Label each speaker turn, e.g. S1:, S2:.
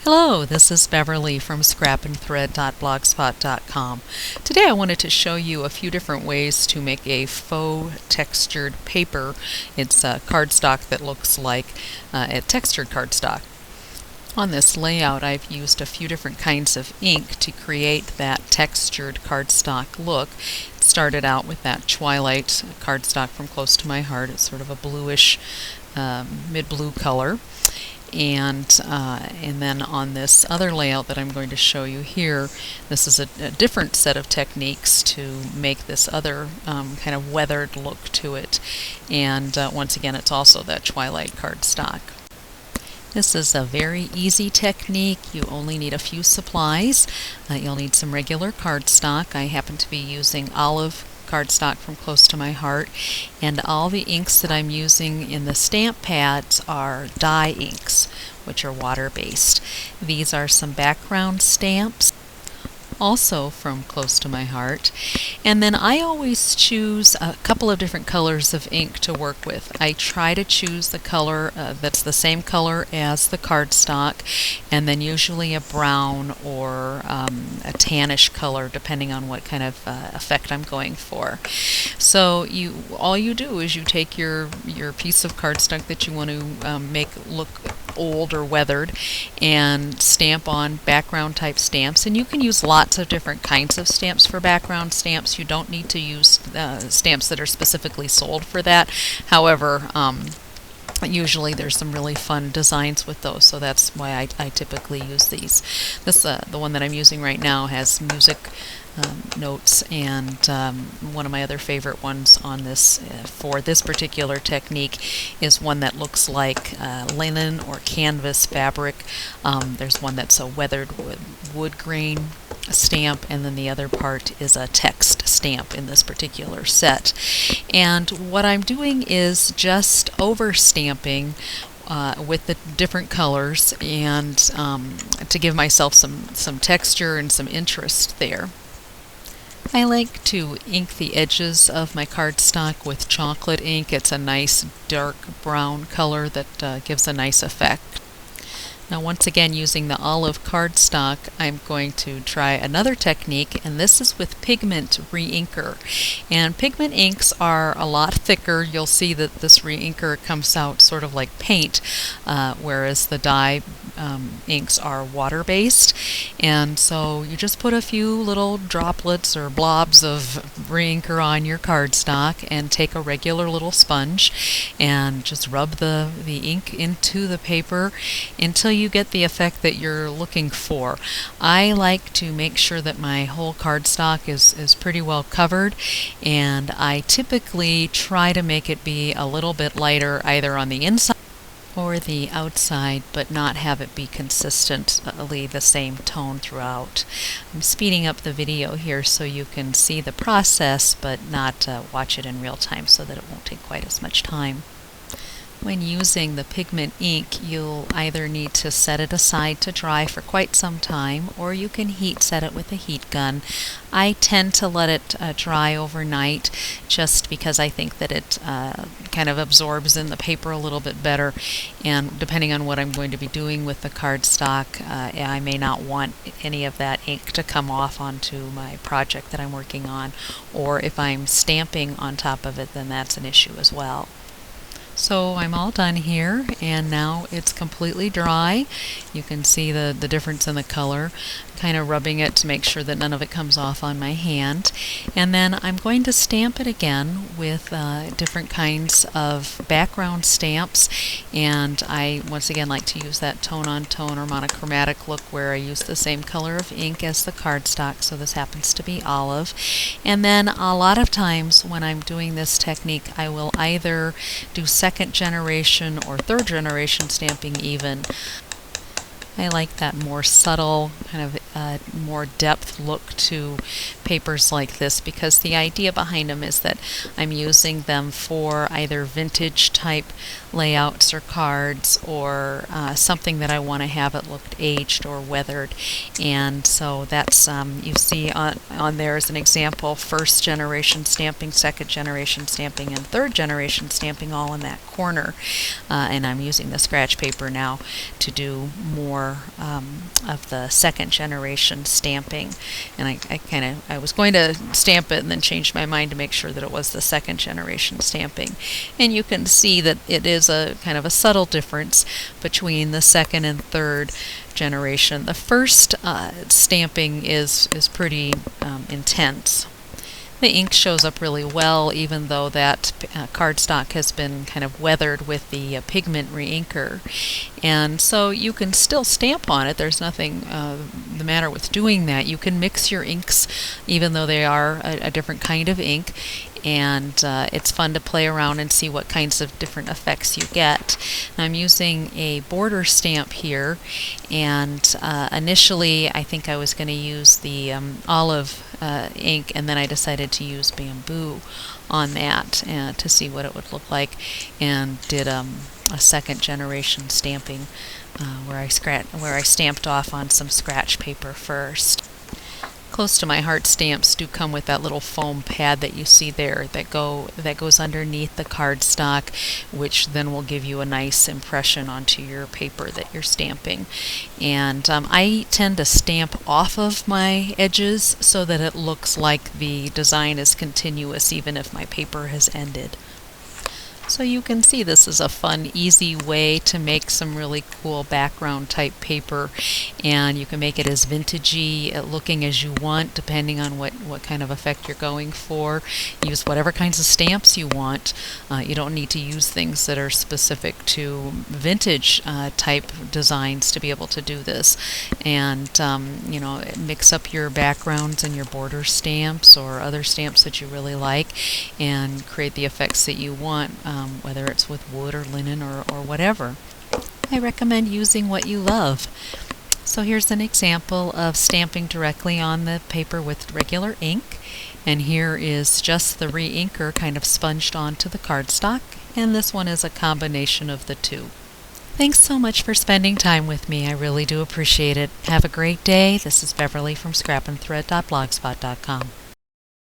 S1: Hello, this is Beverly from scrapandthread.blogspot.com. Today I wanted to show you a few different ways to make a faux textured paper. It's a cardstock that looks like a textured cardstock. On this layout I've used a few different kinds of ink to create that textured cardstock look. It started out with that Twilight cardstock from Close to My Heart. It's sort of a bluish, mid-blue color. And then on this other layout that I'm going to show you here, this is a different set of techniques to make this other kind of weathered look to it. And once again, it's also that Twilight cardstock. This is a very easy technique. You only need a few supplies. You'll need some regular cardstock. I happen to be using olive cardstock from Close to My Heart, and all the inks that I'm using in the stamp pads are dye inks, which are water-based. These are some background stamps, also from Close to My Heart. And then I always choose a couple of different colors of ink to work with. I try to choose the color that's the same color as the cardstock, and then usually a brown or a tannish color, depending on what kind of effect I'm going for. So all you do is you take your piece of cardstock that you want to make look old or weathered and stamp on background type stamps, and you can use lots of different kinds of stamps for background stamps. You don't need to use stamps that are specifically sold for that. However, usually there's some really fun designs with those, so that's why I typically use these. The one that I'm using right now has music notes, and one of my other favorite ones on this for this particular technique is one that looks like linen or canvas fabric. There's one that's a weathered wood grain stamp, and then the other part is a text stamp in this particular set. And what I'm doing is just over stamping with the different colors, and to give myself some texture and some interest there. I like to ink the edges of my cardstock with chocolate ink. It's a nice dark brown color that gives a nice effect. Now, once again, using the olive cardstock, I'm going to try another technique, and this is with pigment re-inker. And pigment inks are a lot thicker. You'll see that this re-inker comes out sort of like paint, whereas the dye inks are water-based. And so you just put a few little droplets or blobs of re-inker on your cardstock and take a regular little sponge and just rub the ink into the paper until you get the effect that you're looking for. I like to make sure that my whole cardstock is pretty well covered, and I typically try to make it be a little bit lighter either on the inside or the outside, but not have it be consistently the same tone throughout. I'm speeding up the video here so you can see the process, but not watch it in real time so that it won't take quite as much time. When using the pigment ink, you'll either need to set it aside to dry for quite some time, or you can heat set it with a heat gun. I tend to let it dry overnight just because I think that it kind of absorbs in the paper a little bit better, and depending on what I'm going to be doing with the cardstock, I may not want any of that ink to come off onto my project that I'm working on, or if I'm stamping on top of it, then that's an issue as well. So I'm all done here, and now it's completely dry. You can see the difference in the color, kind of rubbing it to make sure that none of it comes off on my hand. And then I'm going to stamp it again with different kinds of background stamps, and I once again like to use that tone-on-tone or monochromatic look where I use the same color of ink as the cardstock, so this happens to be olive. And then a lot of times when I'm doing this technique, I will either do second generation or third generation stamping even. I like that more subtle, kind of more depth look to papers like this, because the idea behind them is that I'm using them for either vintage type layouts or cards, or something that I want to have it looked aged or weathered. And so that's, you see on there as an example, first generation stamping, second generation stamping, and third generation stamping all in that corner. And I'm using the scratch paper now to do more more of the second generation stamping, and I was going to stamp it and then changed my mind to make sure that it was the second generation stamping. And you can see that it is a kind of a subtle difference between the second and third generation. The first stamping is pretty intense. The ink shows up really well, even though that cardstock has been kind of weathered with the pigment reinker. And so you can still stamp on it. There's nothing the matter with doing that. You can mix your inks, even though they are a different kind of ink. And it's fun to play around and see what kinds of different effects you get. I'm using a border stamp here, and initially I think I was going to use the olive ink, and then I decided to use bamboo on that to see what it would look like, and did a second generation stamping where I stamped off on some scratch paper first. Close to my heart stamps do come with that little foam pad that you see there that goes underneath the cardstock, which then will give you a nice impression onto your paper that you're stamping. And I tend to stamp off of my edges so that it looks like the design is continuous even if my paper has ended. So you can see this is a fun, easy way to make some really cool background type paper, and you can make it as vintagey looking as you want depending on what kind of effect you're going for. Use whatever kinds of stamps you want. You don't need to use things that are specific to vintage type designs to be able to do this. And you know, mix up your backgrounds and your border stamps or other stamps that you really like and create the effects that you want. Whether it's with wood or linen or whatever. I recommend using what you love. So here's an example of stamping directly on the paper with regular ink, and here is just the re-inker kind of sponged onto the cardstock, and this one is a combination of the two. Thanks so much for spending time with me. I really do appreciate it. Have a great day. This is Beverly from scrapandthread.blogspot.com.